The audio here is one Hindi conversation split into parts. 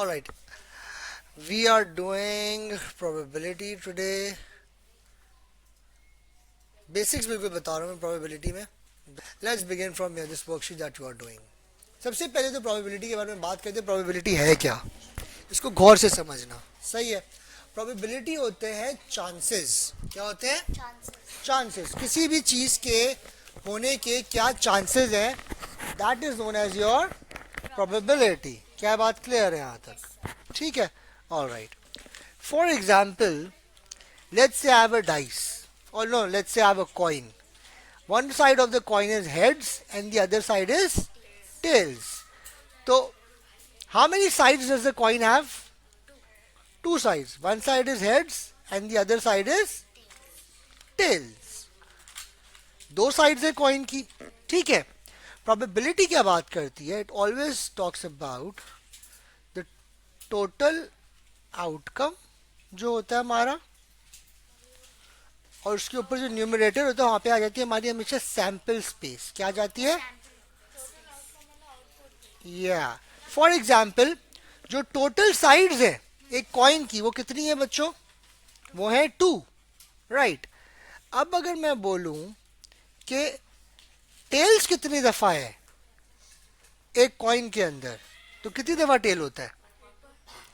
All right, we are doing probability today. Basics बिल्कुल बता रहा हूँ मैं probability में. Let's begin from here. This worksheet that you are doing. सबसे पहले तो probability के बारे में बात करते हैं. Probability है क्या? इसको गौर से समझना. सही है. Probability होते हैं chances. क्या होते हैं? Chances. किसी भी चीज के होने के क्या chances हैं? That is known as your probability. क्या बात क्लियर है यहाँ तक? ठीक है. All right. For example, let's say I have a dice. Or no, let's say I have a coin. One side of the coin is heads and the other side is tails. So, how many sides does the coin have? Two sides. One side is heads and the other side is tails. दो sides है coin की. ठीक है. Probability क्या बात करती है? It always talks about the total outcome जो होता है हमारा, और उसके ऊपर जो न्यूमरेटर होता है वहां पे आ जाती है हमारी हमेशा सैंपल स्पेस. क्या आ जाती है? या फॉर एग्जाम्पल जो टोटल साइड्स है एक कॉइन की वो कितनी है बच्चों? वो है 2. राइट. अब अगर मैं बोलूं कि टेल्स कितनी दफा है एक कॉइन के अंदर, तो कितनी दफा टेल होता है?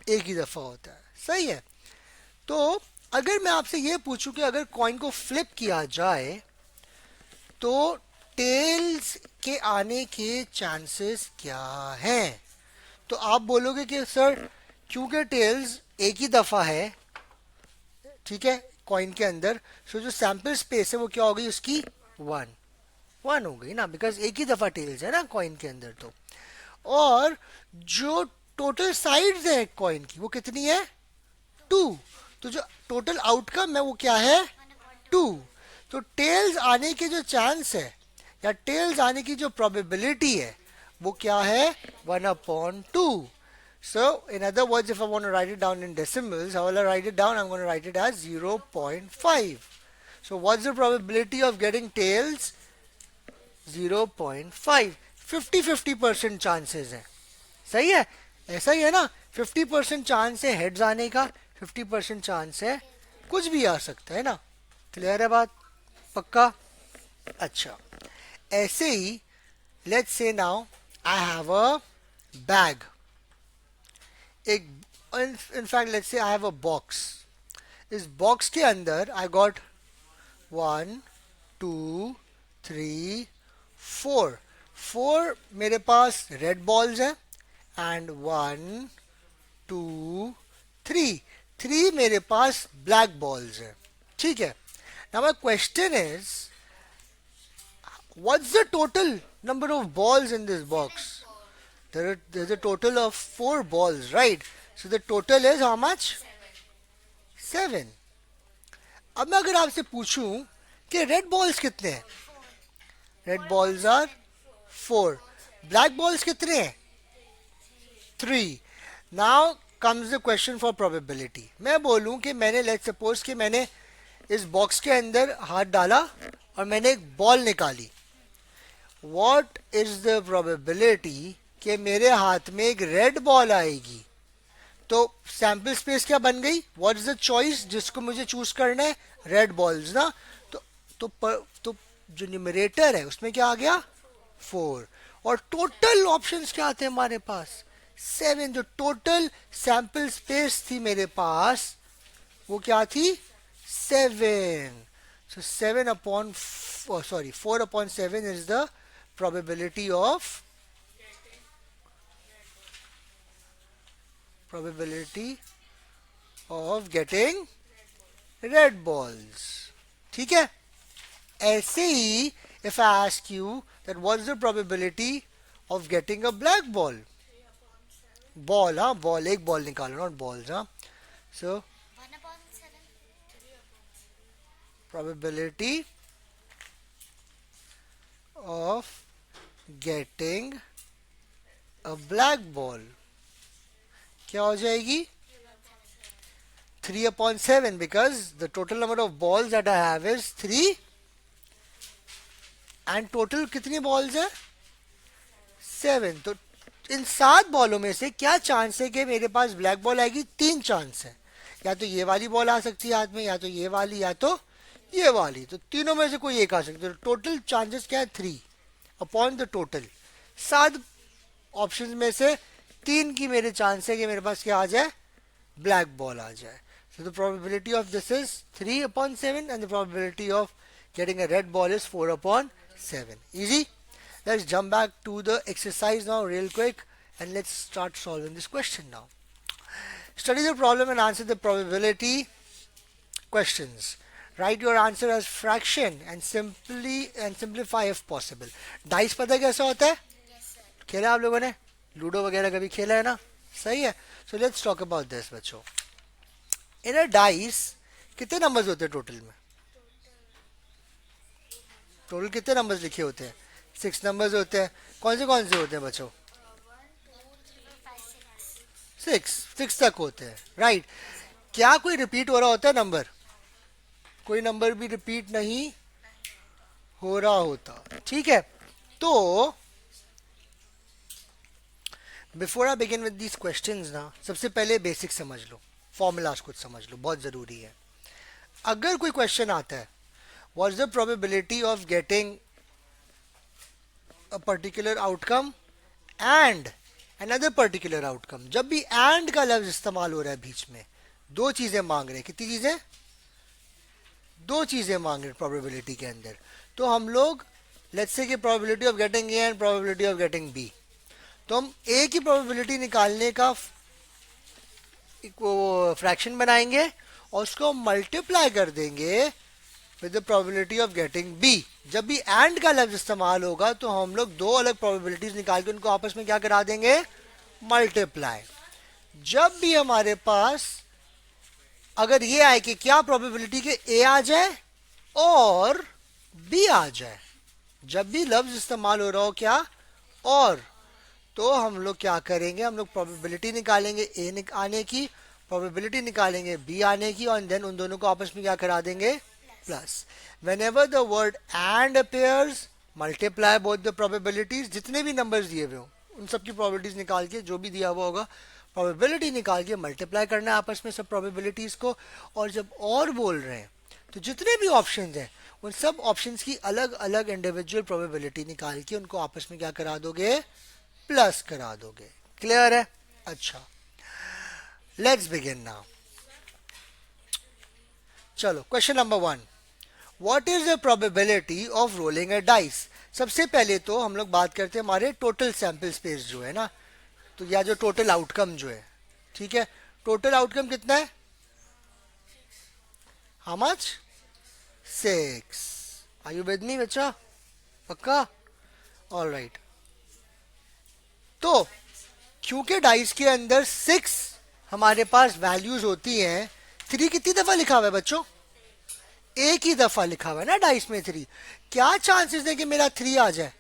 एक ही दफा होता है. सही है. तो अगर मैं आपसे ये पूछूं कि अगर कॉइन को फ्लिप किया जाए तो टेल्स के आने के चांसेस क्या हैं, तो आप बोलोगे कि सर क्योंकि टेल्स एक ही दफा है, ठीक है, कॉइन के अंदर, सो जो सैंपल स्पेस है वो क्या हो गई उसकी? 1 हो गई ना, बिकॉज एक ही दफा टेल्स है ना कॉइन के अंदर. तो और जो टोटल साइड्स है कॉइन की वो कितनी है? 2. तो जो टोटल आउटकम है वो क्या है? 2. तो टेल्स आने के जो चांस है या टेल्स आने की जो प्रोबेबिलिटी है वो क्या है? 1/2. So in other words, if I want to write it down in decimals, how will I write it down? I'm going to write it as 0.5. So what's the probability of getting tails? 0.5. 50-50% chances है. सही है. ऐसा ही है ना. 50% चांस है हेड्स आने का, 50% चांस है कुछ भी आ सकता है ना. क्लियर है बात? पक्का? अच्छा. ऐसे ही let's say now I have a bag. एक in fact let's say I have a box. इस बॉक्स के अंदर आई गॉट 1 2 3 4 मेरे पास रेड बॉल्स हैं एंड 1 2 3 मेरे पास ब्लैक बॉल्स हैं. ठीक है. Now my question is what's the total number of balls in this box? there's a total of 4 balls, right? So the total is how much? 7. अब मैं अगर आपसे पूछूं कि रेड बॉल्स कितने हैं? Red balls are 4. Black balls कितने हैं? 3. Now comes the question for probability. मैं बोलूं कि मैंने let's suppose कि मैंने इस बॉक्स के अंदर हाथ डाला और मैंने एक बॉल निकाली. What is the probability कि मेरे हाथ में एक रेड बॉल आएगी? तो सैंपल स्पेस क्या बन गई? व्हाट इज द चॉइस जिसको मुझे चूज करना है? रेड बॉल्स ना. तो जो न्यूमरेटर है उसमें क्या आ गया? 4. और टोटल ऑप्शंस क्या आते हैं हमारे पास? 7. जो टोटल सैंपल स्पेस थी मेरे पास वो क्या थी? 7. So 4/7 is the probability of getting red balls. ठीक है. ऐसे ही if I ask you that what's the probability of getting a black ball? Ball, हाँ बॉल, एक बॉल निकालो, नॉट बॉल्स. हाँ. So probability of getting a black ball क्या हो जाएगी? 3/7 because the total number of balls that I have is 3 and total कितनी balls है? 7. तो इन 7 बॉलों में से क्या चांस है कि मेरे पास ब्लैक बॉल आएगी? 3 चांस है। या तो ये वाली बॉल आ सकती है हाथ में, या तो ये वाली, या तो ये वाली। तो तीनों में से कोई एक आ सकती है। तो टोटल चांसेस क्या है? 3 अपॉन द टोटल। 7 ऑप्शन में से 3 की मेरे चांस है कि मेरे पास क्या आ जाए? ब्लैक बॉल आ जाए। So the probability of this is 3 upon 7 and the probability of getting a red ball is 4 upon 7. Easy? Let's jump back to the exercise now real quick and let's start solving this question now. Study the problem and answer the probability questions. Write your answer as fraction and simplify if possible. Dice पता है कैसा होता है? खेला आप लोगों ने? लूडो वगैरह कभी खेला है ना? सही है? So let's talk about this बच्चों. इन अ डाइस कितने नंबर्स होते हैं टोटल में? टोटल कितने नंबर्स लिखे होते हैं? 6 नंबर्स होते हैं। कौन से होते हैं बच्चों? 6 तक होते हैं, राइट। क्या कोई रिपीट हो रहा होता है नंबर? कोई नंबर भी रिपीट नहीं हो रहा होता, ठीक है। तो before I begin with these questions ना, सबसे पहले बेसिक समझ लो, फॉर्मूलाज कुछ समझ लो, बहुत ज़रूरी है। अगर कोई क्वेश्चन आता है, what is the probability of getting a particular outcome and another particular outcome, जब भी एंड का लफ्ज इस्तेमाल हो रहा है बीच में, 2 चीज़ें मांग रहे हैं। कितनी चीज़ें? 2 चीज़ें मांग रहे हैं प्रोबेबिलिटी के अंदर। तो हम लोग लेट्स से कि probability of getting A and probability of getting B, तो हम ए की प्रोबेबिलिटी निकालने का फ्रैक्शन बनाएंगे और उसको मल्टीप्लाई कर देंगे with the probability of getting B. जब भी एंड का लफ्ज इस्तेमाल होगा तो हम लोग 2 अलग प्रोबेबिलिटीज निकाल के उनको आपस में क्या करा देंगे? मल्टीप्लाई। जब भी हमारे पास अगर ये आए कि क्या प्रोबेबिलिटी के ए आ जाए और बी आ जाए, जब भी लफ्ज इस्तेमाल हो रहा हो क्या और, तो हम लोग क्या करेंगे? हम लोग प्रोबेबिलिटी निकालेंगे ए आने की, प्रोबेबिलिटी निकालेंगे बी आने की, और देन उन दोनों को आपस में क्या करा देंगे? Plus. Whenever the word and appears, multiply both the probabilities. जितने भी नंबर्स दिए हुए हो उन सब की प्रोबेबिलिटीज निकाल के, जो भी दिया हुआ होगा प्रोबेबिलिटी निकाल के मल्टीप्लाई करना है आपस में सब प्रोबेबिलिटीज को। और जब और बोल रहे हैं तो जितने भी ऑप्शंस हैं उन सब ऑप्शंस की अलग अलग इंडिविजुअल प्रोबेबिलिटी निकाल के उनको आपस में क्या करा दोगे? प्लस करा दोगे। क्लियर है? अच्छा, लेट्स बिगिन नाउ। चलो, question number 1, what is the probability of rolling a dice? सबसे पहले तो हम लोग बात करते हैं हमारे टोटल सैंपल स्पेस जो है ना, तो या जो टोटल आउटकम जो है, ठीक है। टोटल आउटकम कितना है? How much? 6। Are you with me बच्चा? पक्का? ऑलराइट। तो क्योंकि डाइस के अंदर 6 हमारे पास वैल्यूज होती हैं, 3 कितनी दफा लिखा हुआ है बच्चों? एक ही दफा लिखा हुआ है ना डाइस में 3। क्या चांसेस है कि मेरा 3 आ जाए?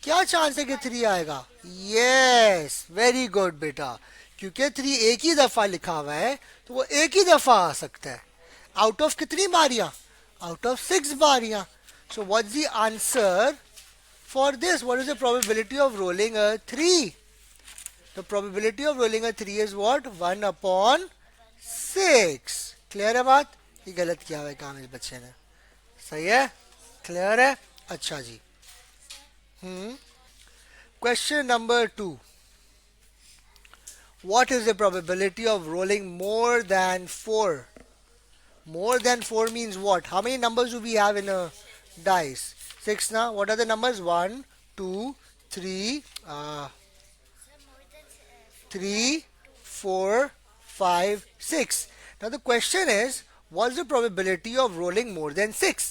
क्या चांस है कि 3 आएगा? यस, वेरी गुड बेटा, क्योंकि 3 एक ही दफा लिखा हुआ है तो वो एक ही दफा आ सकता है। आउट ऑफ कितनी बारियां? आउट ऑफ 6 बारियां। So what's the answer for this? What is the probability of rolling a 3? The probability of rolling a 3 is what? 1 upon 6. Clear है बात? ये गलत किया हुआ है काम इस बच्चे ने, सही है? क्लियर है? अच्छा जी। Question number 2, what is the probability of rolling more than 4? More than 4 means what? How many numbers do we have in a dice? 6 now. What are the numbers? 1, 2, 3, 3, 4, 5, 6. Now the question is, what's the probability of rolling more than 6?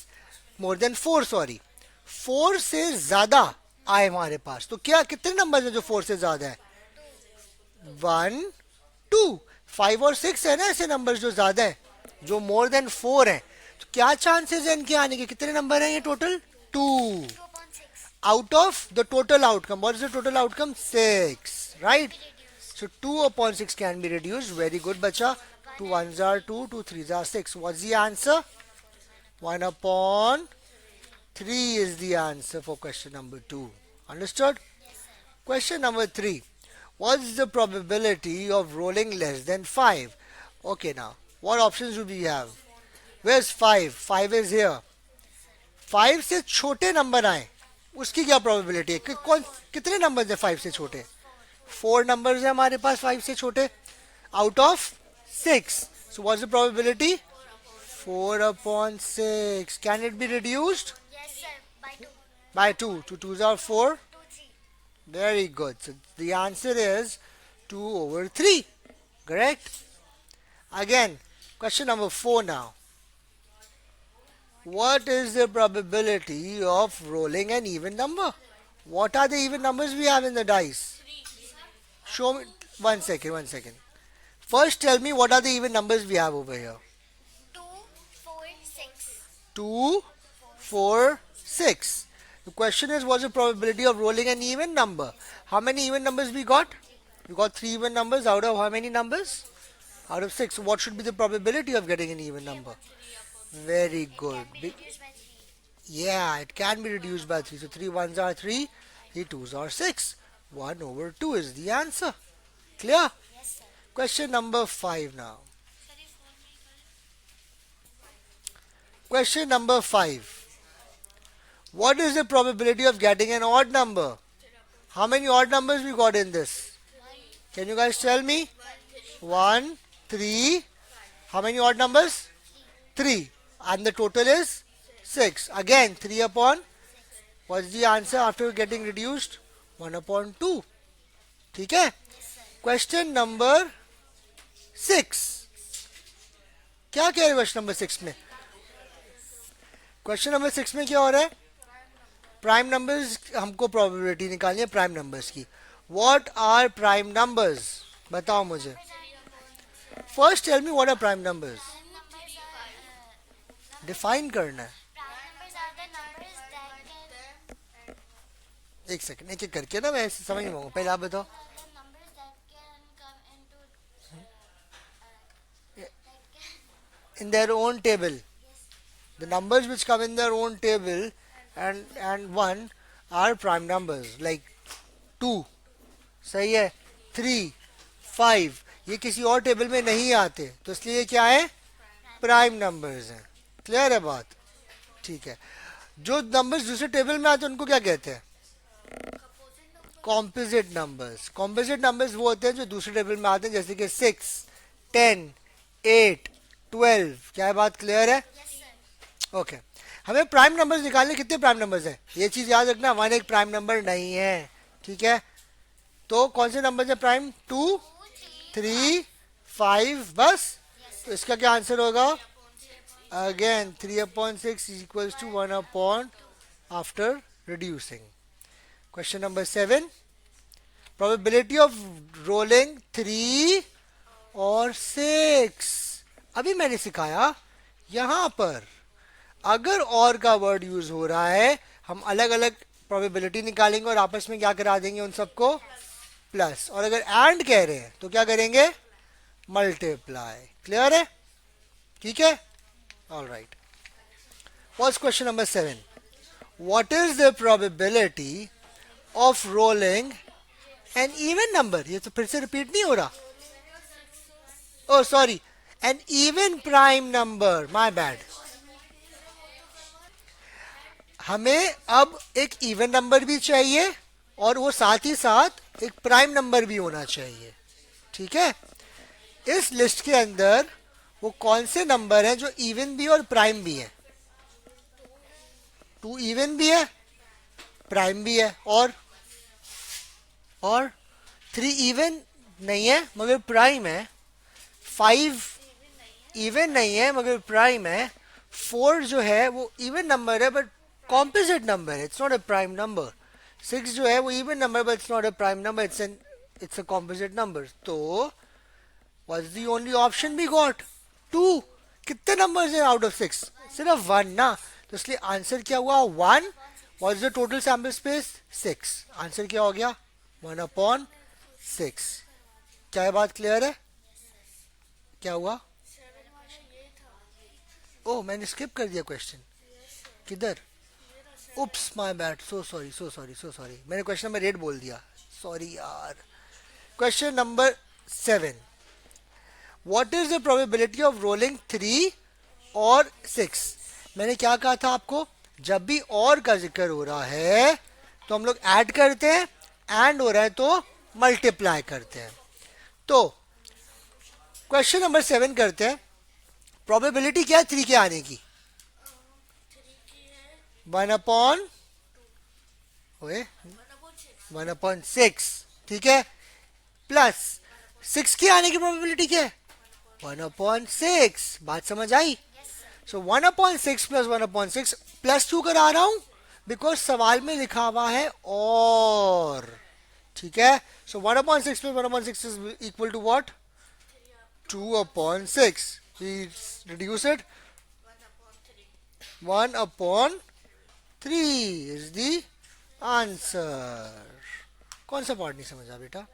More than 4, sorry. 4 से ज्यादा आए हमारे पास, तो क्या कितने नंबर हैं जो 4 से ज्यादा है? 1, 2, 5 और 6 है ना ऐसे नंबर्स जो ज्यादा है, जो मोर देन 4 है। तो क्या चांसेस है इनके आने के? कितने नंबर हैं ये total? 2 out of the total outcome. What is the total outcome? 6, right? So 2 upon 6 can be reduced. Very good, bacha. 2 1s are 2, 2 3s are 6. What's the answer? 1 upon 3 is the answer for question number 2. Understood? Question number 3. What's the probability of rolling less than 5? Okay, now, what options do we have? Where's 5? 5 is here. 5 से छोटे नंबर आए उसकी क्या प्रोबेबिलिटी है कौन कितने नंबर्स है 5 से छोटे 4 नंबर्स है हमारे पास 5 से छोटे out of 6 so what's the probability 4 upon 6 can it be reduced Yes, sir. By 2. by 2 2 2s are 4 2, 3. very good so the answer is 2 over 3 correct again question number 4 now what is the probability of rolling an even number what are the even numbers we have in the dice show me 1 second first tell me what are the even numbers we have over here 2, 4, 6. 2 4 6 the question is what's the probability of rolling an even number how many even numbers we got 3 even numbers out of how many numbers out of 6 so what should be the probability of getting an even number very good Can be reduced by 3. yeah it can be reduced by 3 so 3 ones are 3 3 twos are 6 1 over 2 is the answer clear Yes, sir. question number 5 now question number 5 what is the probability of getting an odd number how many odd numbers we got in this can you guys tell me 1 3 how many odd numbers 3 and the total is 6 again 3 upon what's the answer after getting reduced 1 upon 2 ठीक है question number 6 क्या कह रहे क्वेश्चन नंबर 6 में क्वेश्चन नंबर 6 में क्या हो रहा है प्राइम नंबर्स हमको प्रोबेबिलिटी निकालनी है प्राइम नंबर्स की व्हाट आर प्राइम नंबर्स बताओ मुझे first tell me what are prime numbers define करना है Prime numbers are the numbers that can एक सेकंड एक एक करके ना मैं ऐसे समझ नहीं पाऊंगा पहले आप बताओ the numbers that can come into that can in their own table the numbers which come in their own table and 1 are prime numbers like 2 सही है 3 5 ये किसी और टेबल में नहीं आते तो इसलिए ये क्या है प्राइम नंबर्स हैं क्लियर है बात ठीक है जो नंबर्स दूसरे टेबल में आते हैं उनको क्या कहते हैं कॉम्पोजिट नंबर्स वो होते हैं जो दूसरे टेबल में आते हैं जैसे कि 6 10 8 12 क्या है बात क्लियर है yes, sir. ओके हमें प्राइम नंबर्स निकालने कितने प्राइम नंबर्स हैं ये चीज याद रखना 1 एक प्राइम नंबर नहीं है ठीक है तो कौन से नंबर है प्राइम 2 2, 3. 3 5 बस तो इसका क्या आंसर होगा again 3 upon 6 is equals to 1 upon after reducing question number 7 probability of rolling 3 और 6 अभी मैंने सिखाया यहां पर अगर और का वर्ड यूज हो रहा है हम अलग अलग प्रोबेबिलिटी निकालेंगे और आपस में क्या करा देंगे उन सबको प्लस और अगर एंड कह रहे हैं तो क्या करेंगे मल्टीप्लाई क्लियर है ठीक है all right what's question number 7 what is the probability of rolling an even number ये तो फिर से रिपीट नहीं हो रहा oh sorry an even prime number my bad हमें अब एक इवन नंबर भी चाहिए और वो साथ ही साथ एक प्राइम नंबर भी होना चाहिए ठीक है इस लिस्ट के अंदर वो कौन से नंबर हैं जो इवन भी और प्राइम भी है 2 इवन भी है प्राइम भी है और 3 इवन नहीं है मगर प्राइम है 5 इवन नहीं है मगर प्राइम है 4 जो है वो इवन नंबर है बट कॉम्पोजिट नंबर है it's not a prime number 6 जो है वो even number but it's not a prime number it's a composite number तो what's the only option we got 2 कितने नंबर्स हैं आउट ऑफ 6 सिर्फ 1 ना तो इसलिए आंसर क्या हुआ 1 what's the total sample space 6 answer क्या हो गया 1 upon 6 क्या ये बात क्लियर है क्या हुआ ओह मैंने स्किप कर दिया क्वेश्चन किधर उप्स माय बैड सो सॉरी मैंने क्वेश्चन नंबर 8 बोल दिया सॉरी यार. Question number 7. What is the probability of rolling 3 और 6? मैंने क्या कहा था आपको, जब भी और का जिक्र हो रहा है तो हम लोग ऐड करते हैं, एंड हो रहा है तो मल्टीप्लाई करते हैं. तो क्वेश्चन नंबर 7 करते हैं. प्रोबेबिलिटी क्या है 3 के आने की? 1/, ओए 1/6, ठीक है. प्लस 6 के आने की प्रोबेबिलिटी क्या है? 1/6. बात समझ आई? सो 1/6 प्लस 1/6 प्लस क्यों करा रहा हूं? बिकॉज सवाल में लिखा हुआ है और. ठीक है. So 1/6 plus 1/6 is equal to what? 2/6. We reduce it. 1/3 is the answer. कौन सा पार्ट नहीं समझा बेटा?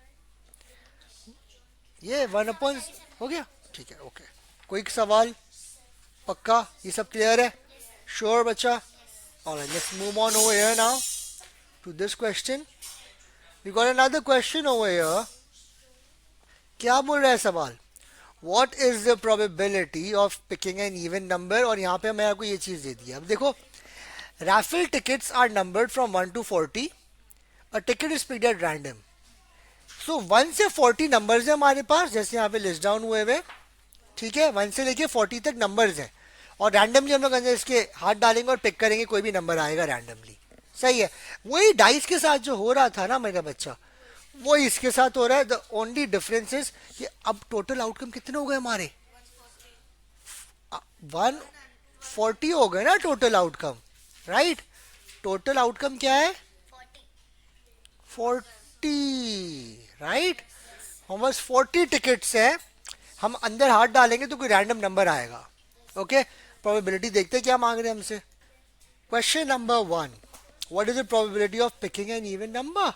ये 1/, हो गया. ठीक है. ओके. कोई सवाल? पक्का ये सब क्लियर है? श्योर बच्चा? Alright, let's move on over here now to this question. We got another question over here. क्या बोल रहा है सवाल? What is the probability of picking an even number? और यहाँ पे मैं आपको ये चीज दे दी. अब देखो, raffle tickets are numbered from 1 to 40. A ticket is picked at random. So 1 से 40 नंबर्स है हमारे पास, जैसे यहाँ पे लिस्ट डाउन हुए हुए. ठीक है. 1 से लेके 40 तक नंबर्स हैं, और रैंडमली हम लोग अंदर इसके हाथ डालेंगे और पिक करेंगे, कोई भी नंबर आएगा रैंडमली. सही है. वही डाइस के साथ जो हो रहा था ना मेरा बच्चा, वो इसके साथ हो रहा है. द ओनली डिफरेंस इज कि अब टोटल आउटकम कितने हो गए हमारे? 140 हो गए ना total outcome. Right. Total outcome क्या है? 40. राइट. हम बस 40 टिकट्स हैं, हम अंदर हाथ डालेंगे तो कोई रैंडम नंबर आएगा. ओके. प्रोबेबिलिटी देखते क्या मांग रहे हैं हमसे. Question number 1. What is the probability of picking an even number?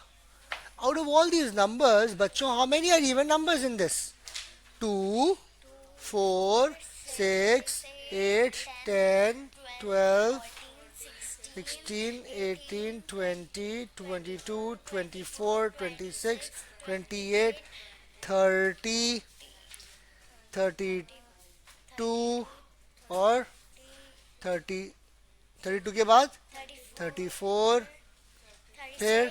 Out of all these numbers, बच्चों, how many are even numbers in this? 2, 4, 6, 8, 10, 12, 16, 18, 20, 22, 24, 26, 28, 30, 32 और 30, 32 के बाद 34, फिर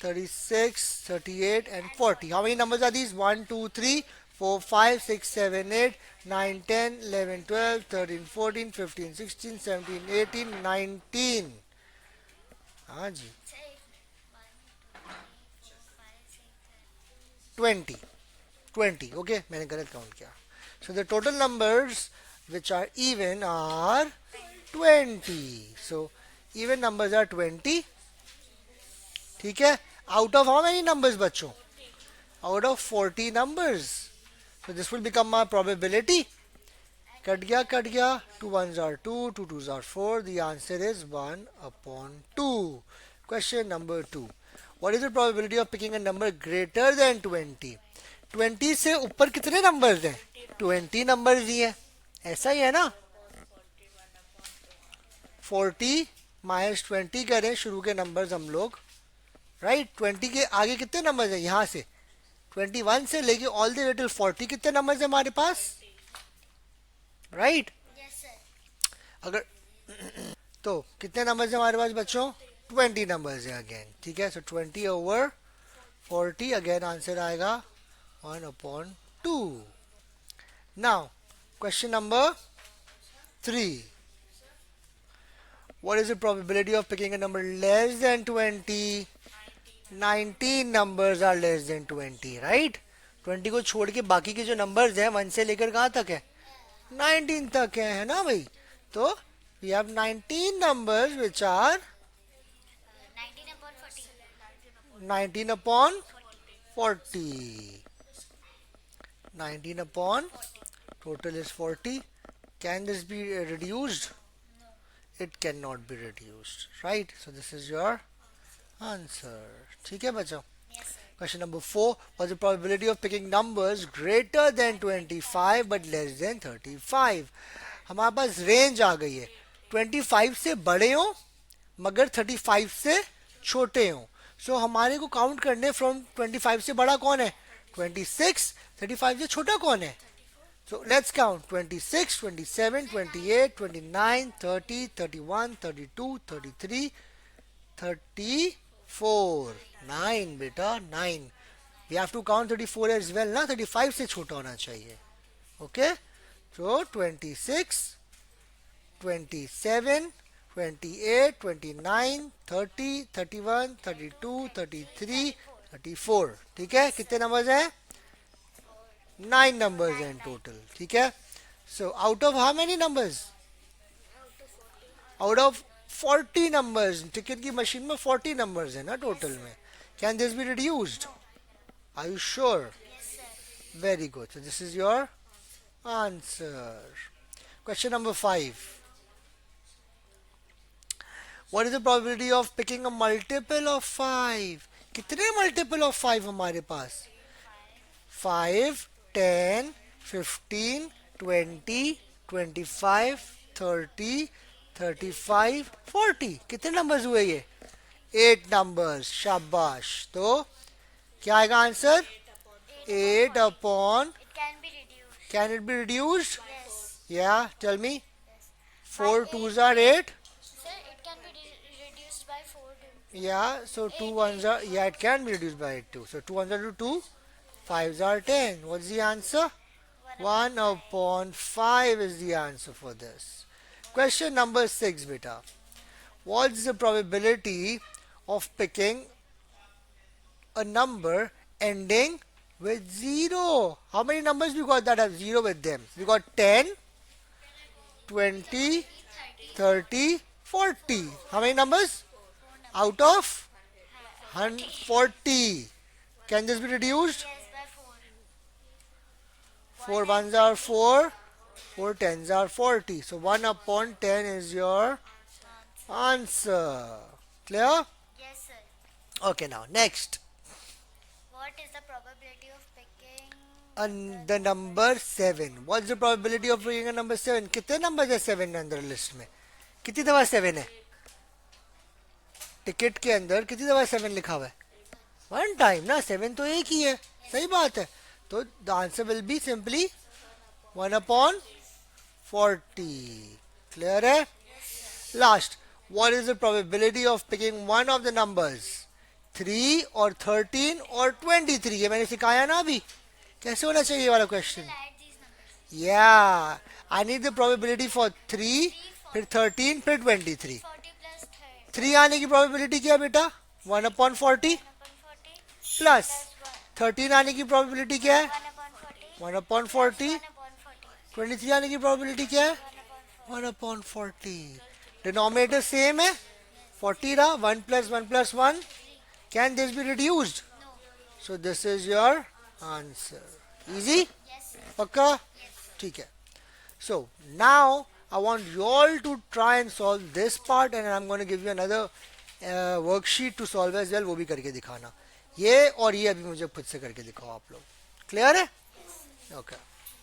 36, 38 and 40. How many numbers are these? 1, 2, 3, 4, 5, 6, 7, 8, 9, 10, 11, 12, 13, 14, 15, 16, 17, 18, 19. हाँ जी. 20. 20. Okay, मैंने गलत काउंट किया. So the total numbers which are even are 20. So even numbers are 20. ठीक है. Out of how many numbers बच्चों? Out of 40 numbers. So this will become my probability. Cut गया. 2 1s are 2, 2 2s are 4. The answer is 1/2. Question number 2. What is the probability of picking a number greater than 20? 20 से ऊपर कितने नंबर्स हैं? 20 नंबर्स ही हैं. ऐसा ही है ना. 40 - 20 करें शुरू के नंबर्स हम लोग. राइट. 20 के आगे कितने नंबर्स हैं? यहाँ से 21 से लेके ऑल द वे टिल 40 कितने नंबर्स हैं हमारे पास? राइट. अगर तो कितने नंबर्स हैं हमारे पास बच्चों? 20 नंबर्स हैं अगेन. ठीक है. सो 20 ओवर 40 अगेन आंसर आएगा 1/2. Now question number 3. What is the probability of picking a number less than 20? 19 numbers are less than 20, right? 20 को छोड़ के बाकी के जो नंबर्स हैं 1 से लेकर कहाँ तक है? 19 तक है ना भाई? तो we have 19 numbers which are 19 upon 40. 19 upon total is 40. Can this be reduced? It cannot be reduced, right? So this is your answer. ठीक है बच्चों. Question number 4. What's the probability of picking numbers greater than 25 but less than 35? हमारे पास रेंज आ गई है. 25 से बड़े हो मगर 35 से छोटे हो. सो हमारे को काउंट करने फ्रॉम 25 से बड़ा कौन है 26, 35 से छोटा कौन है. So let's count 26, 27, 28, 29, 30, 31, 32, 33, 34. 9 बेटा 9. We have to count 34 as well ना 35 से छोटा होना चाहिए. Okay? So 26, 27, 28, 29, 30, 31, 32, 33, 34. ठीक है कितने नंबर्स हैं 9 numbers in total. ठीक है so out of how many numbers out of 40 numbers ticket की मशीन में 40 numbers है ना टोटल में. Can this be reduced? Are you sure? Yes, sir. Very good. So this is your answer. Question number 5. What is the probability of picking a multiple of 5? कितने multiple of 5 हमारे पास 5, 10, 15, 20, 25, 30, 35, 40. कितने नंबर्स हुए ये 8 नंबर्स. शाबाश. तो क्या आएगा answer 8 upon. It can be reduced. Can it be reduced? Yes. Yeah, tell me. Yes. 4 By 2s are 8. Sir, it can be reduced by 4 to Yeah, so 2 1s are, yeah, it can be reduced by 8 too. So 2 1s are 2, 5s are 10. What's the answer? 1 upon 5 is the answer for this. Question number 6, beta. What's the probability of picking a number ending with 0? How many numbers we got that have 0 with them? We got 10, 20, 30, 40. How many numbers? Out of 140. Can this be reduced? yes by 4. 4 ones are 4, 4 tens are 40. So 1 upon 10 is your answer. Clear? Yes, sir. Okay, now next. What is the probability of picking? And the number 7. What's the probability of picking a number 7? कितने numbers है 7 अंदर लिस्ट में? कितनी दफा 7 है? टिकट के अंदर कितनी दफा 7 लिखा हुआ है? 1 टाइम ना 7 तो एक ही है. सही बात है. तो the answer will be simply 1 upon 40. Clear है? Last. What is the probability of picking one of the numbers? 3 or 13 or 23. ये मैंने सिखाया ना अभी. कैसे होना चाहिए ये वाला question? Add these numbers. Yeah. I need the probability for 3, फिर 13, फिर 23. 40 plus 30. 3 आने की probability क्या है बेटा? 1 upon 40 1 upon 40 plus plus 13 आने की probability क्या है? 1 upon 40. 1 upon 40. 1 upon 40. 23 आने की probability क्या है? 1 upon 40. 1 upon 40. Denominator same है? 40 रहा. 1 plus 1. Can this be reduced? No. So this is your answer. Easy? Yes, sir. पक्का? Yes, sir. ठीक है. So now I want you all to try and solve this part and I'm going to give you another worksheet to solve as well. वो भी करके दिखाना. ये और ये अभी मुझे खुद से करके दिखाओ आप लोग. क्लियर है? ओके.